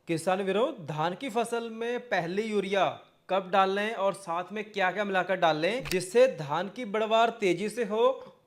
किसान वीरों, धान की फसल में पहली यूरिया कब डालें और साथ में क्या क्या मिलाकर डालें जिससे धान की बढ़वार तेजी से हो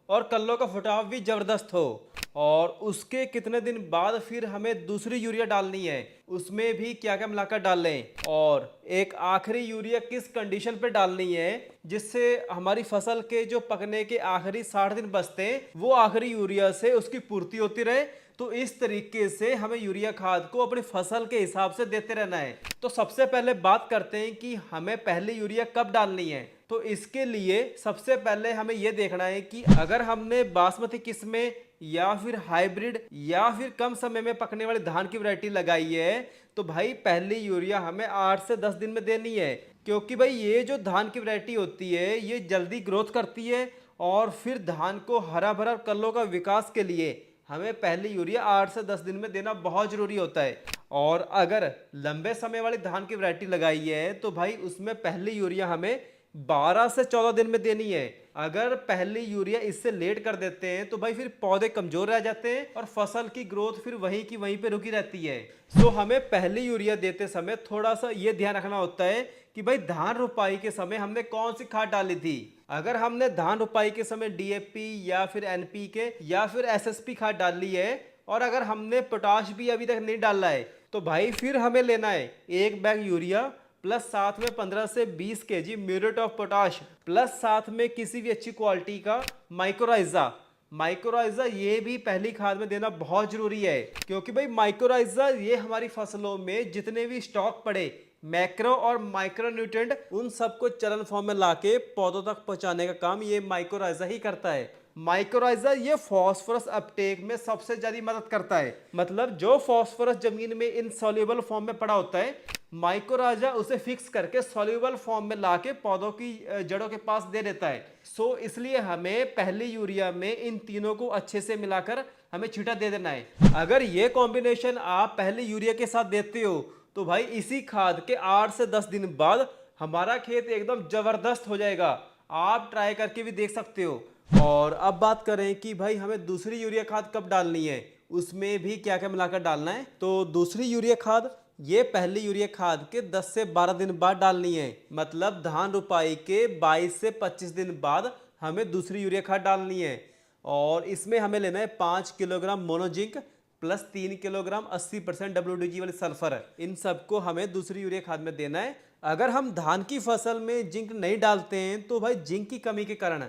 और कल्लों का फुटाव भी जबरदस्त हो। और उसके कितने दिन बाद फिर हमें दूसरी यूरिया डालनी है, उसमें भी क्या क्या मिलाकर डालें, और एक आखिरी यूरिया किस कंडीशन पे डालनी है जिससे हमारी फसल के जो पकने के आखिरी 60 दिन बचते हैं वो आखिरी यूरिया से उसकी पूर्ति होती रहे। तो इस तरीके से हमें यूरिया खाद को अपनी फसल के हिसाब से देते रहना है। तो सबसे पहले बात करते हैं कि हमें पहले यूरिया कब डालनी है। तो इसके लिए सबसे पहले हमें यह देखना है कि अगर हमने बासमती किस्में या फिर हाइब्रिड या फिर कम समय में पकने वाली धान की वैरायटी लगाई है तो भाई पहली यूरिया हमें 8 से 10 दिन में देनी है। क्योंकि भाई ये जो धान की वैरायटी होती है ये जल्दी ग्रोथ करती है और फिर धान को हरा भरा कल्लों का विकास के लिए हमें पहली यूरिया 8 से 10 दिन में देना बहुत जरूरी होता है। और अगर लंबे समय वाली धान की वैरायटी लगाई है तो भाई उसमें पहली यूरिया हमें 12 से 14 दिन में देनी है। अगर पहली यूरिया इससे लेट कर देते हैं तो भाई फिर पौधे कमजोर रह जाते हैं और फसल की ग्रोथ फिर वहीं की वहीं पे रुकी रहती है। सो हमें पहली यूरिया देते समय थोड़ा सा ये ध्यान रखना होता है कि भाई धान रुपाई के समय हमने कौन सी खाद डाली थी। अगर हमने धान रुपाई के समय डीएपी या फिर एनपीके या फिर एसएसपी खाद डाली है और अगर हमने पोटाश भी अभी तक नहीं डाला है तो भाई फिर हमें लेना है एक बैग यूरिया प्लस साथ में 15 से 20 KG muriate of potash plus साथ में किसी भी अच्छी क्वालिटी का माइक्रोराइजा। माइक्रोराइजा ये भी पहली खाद में देना बहुत जरूरी है क्योंकि भाई माइक्रोराइजा ये हमारी फसलों में जितने भी स्टॉक पड़े मैक्रो और माइक्रो न्यूट्रिएंट उन सबको चलन फॉर्म में लाके पौधों तक पहुंचाने का काम ये माइक्रोराइजा ही करता है। माइक्रोराइजा ये फास्फोरस अपटेक में सबसे ज्यादा मदद करता है। मतलब जो फास्फोरस जमीन में इनसॉल्युबल फॉर्म में पड़ा होता है माइक्रोराइजा उसे फिक्स करके सॉल्युबल फॉर्म में लाके पौधों की जड़ों के पास दे देता है। सो इसलिए हमें पहली यूरिया में इन तीनों को अच्छे से मिलाकर हमें छींटा दे देना है। अगर ये कॉम्बिनेशन आप पहले यूरिया के साथ देते हो तो भाई इसी खाद के 8 से 10 दिन बाद हमारा खेत एकदम जबरदस्त हो जाएगा। आप ट्राई करके भी देख सकते हो। और अब बात करें कि भाई हमें दूसरी यूरिया खाद कब डालनी है, उसमें भी क्या क्या मिलाकर डालना है। तो दूसरी यूरिया खाद ये पहली यूरिया खाद के 10 से 12 दिन बाद डालनी है। मतलब धान रुपाई के 22 से 25 दिन बाद हमें दूसरी यूरिया खाद डालनी है। और इसमें हमें लेना है 5 किलोग्राम मोनोजिंक प्लस 3 किलोग्राम 80% WDG वाली सल्फर। इन सबको हमें दूसरी यूरिया खाद में देना है। अगर हम धान की फसल में जिंक नहीं डालते हैं तो भाई जिंक की कमी के कारण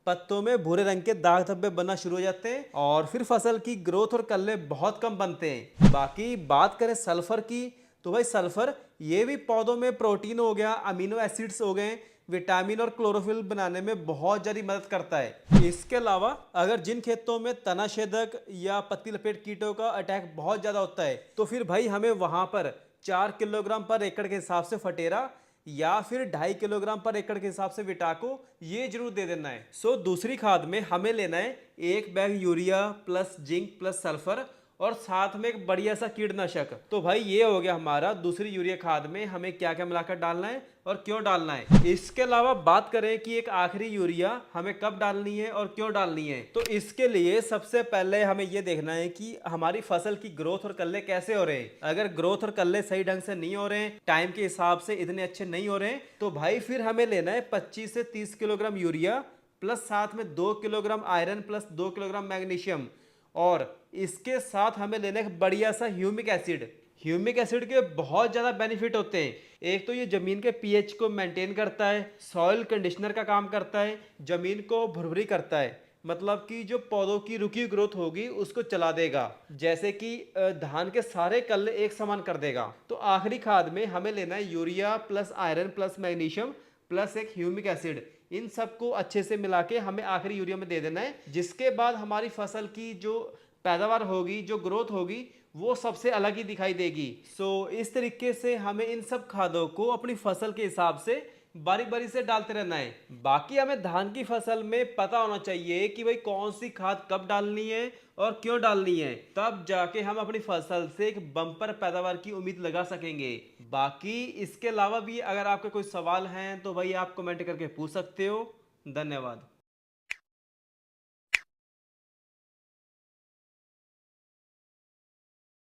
पत्तों में भूरे रंग के दाग धब्बे बनना शुरू हो जाते हैं और फिर फसल की ग्रोथ और कल्ले बहुत कम बनते हैं। बाकी बात करें सल्फर की तो भाई सल्फर ये भी पौधों में प्रोटीन हो गया, अमीनो एसिड्स हो गए, विटामिन और क्लोरोफिल बनाने में बहुत ज्यादा मदद करता है। इसके अलावा अगर जिन खेतों में तनाछेदक या पत्ती लपेट कीटों का अटैक बहुत ज्यादा होता है तो फिर भाई हमें वहां पर 4 किलोग्राम पर एकड़ के हिसाब से फटेरा या फिर 2.5 किलोग्राम पर एकड़ के हिसाब से विटाको ये जरूर दे देना है। सो दूसरी खाद में हमें लेना है एक bag urea plus zinc plus sulphur और साथ में एक बढ़िया सा कीटनाशक। तो भाई ये हो गया हमारा दूसरी यूरिया खाद में हमें क्या क्या मिलाकर डालना है और क्यों डालना है। इसके अलावा बात करें कि एक आखिरी यूरिया हमें कब डालनी है और क्यों डालनी है। तो इसके लिए सबसे पहले हमें ये देखना है कि हमारी फसल की ग्रोथ और कल्ले कैसे हो रहे हैं। अगर ग्रोथ और कल्ले सही ढंग से नहीं हो रहे हैं, टाइम के हिसाब से इतने अच्छे नहीं हो रहे हैं, तो भाई फिर हमें लेना है 25 से 30 किलोग्राम यूरिया प्लस साथ में 2 kilogram iron plus 2 kilogram magnesium. और इसके साथ हमें लेना है बढ़िया सा ह्यूमिक एसिड। ह्यूमिक एसिड के बहुत ज़्यादा बेनिफिट होते हैं। एक तो ये ज़मीन के पीएच को मेंटेन करता है, सॉइल कंडीशनर का काम करता है, ज़मीन को भुरभुरी करता है। मतलब कि जो पौधों की रुकी ग्रोथ होगी उसको चला देगा, जैसे कि धान के सारे कल्ले एक समान कर देगा। तो आखिरी खाद में हमें लेना है urea plus iron plus magnesium plus एक ह्यूमिक एसिड। इन सबको अच्छे से मिला के हमें आखिरी यूरिया में दे देना है, जिसके बाद हमारी फसल की जो पैदावार होगी, जो ग्रोथ होगी, वो सबसे अलग ही दिखाई देगी। सो इस तरीके से हमें इन सब खादों को अपनी फसल के हिसाब से बारी बारी से डालते रहना है। बाकी हमें धान की फसल में पता होना चाहिए कि भाई कौन सी खाद कब डालनी है और क्यों डालनी है, तब जाके हम अपनी फसल से एक बम्पर पैदावार की उम्मीद लगा सकेंगे। बाकी इसके अलावा भी अगर आपके कोई सवाल हैं तो भाई आप कमेंट करके पूछ सकते हो। धन्यवाद।